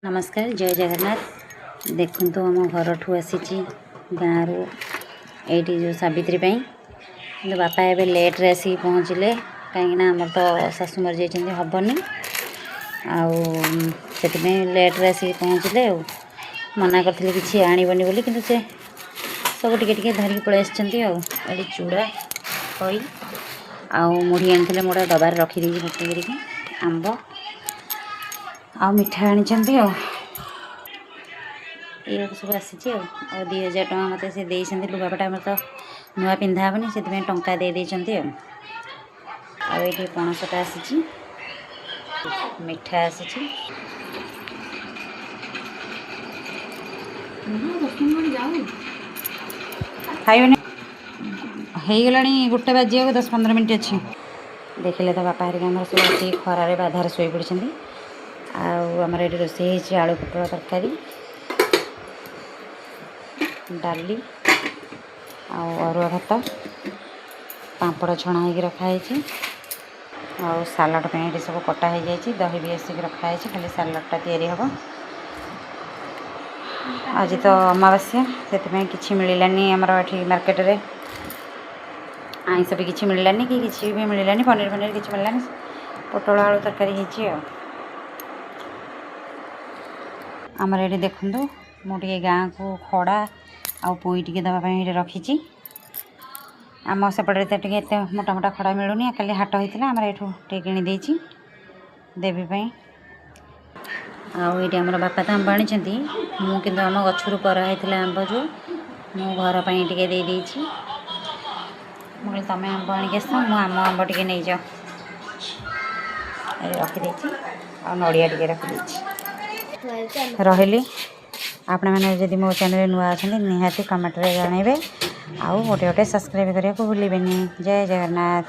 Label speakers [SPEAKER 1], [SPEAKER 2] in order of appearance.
[SPEAKER 1] नमस्कार जय जगन्नाथ। देखु तो आम घर ठू आसी गाँव ये जो सावित्री कि बापा ए लेट्रे आसिक पहुँचले कहीं आमर तो शाशु मरी जाइए हेनी आने लेट्रे आसिक पहुँचले मना करते कि आणबनी बोली कि से सब टे धरिक पलि आसी चूड़ा खई मुढ़ी आनी मोटा डबार रखीदे भर्ती कर आंब आ मिठा आनी ये सब आसी 2000 टଙ୍କା मत से देते लुगापटा मत नुआ पिंधा हेनी से टंका दे देते ये पणसटा आसी मिठा आसी खाइबे होगला 1 बाजी 10-15 मिनट अच्छी देखिले तो बापा हरिका सब आसी खरारे बाधार शोई पड़ी आमर ये रोषे आलू पोटल तरकारी डाली अरुआ भात पापड़ छणा हो रखाई सालाड पे सब कटा हो जाए दही भी आसिक रखाई खाली सालाडटा या आज तो अमावास्या से कि मिलानी आमर ये मार्केट रे आईस भी किसी मिलानी कि भी मिलानी पनीर फनीर किसी मिलानी पोटल आलू तरकारी होती आमर ये देखु मुझे गाँ को खड़ा आ पोई टे दवाई रखी आम सेपटे तो मोटा मोटा खड़ा मिलूनी खाली हाट होता आम ये किणीदे देवी आम बापा तो आंब आनी मुझे आम गचर कराई आंब जो मो घर पर दे मुझे तुम आंब आणिक आस आम आंब टे नहीं जाओ रखीदे नड़िया टे रखीदे रही आपण मैंने जदि मो चैनल नुआ अच्छा निहाती कमेंट रे जनइबे आउ गोटे गोटे सब्सक्राइब करने को भूलें। जय जगन्नाथ।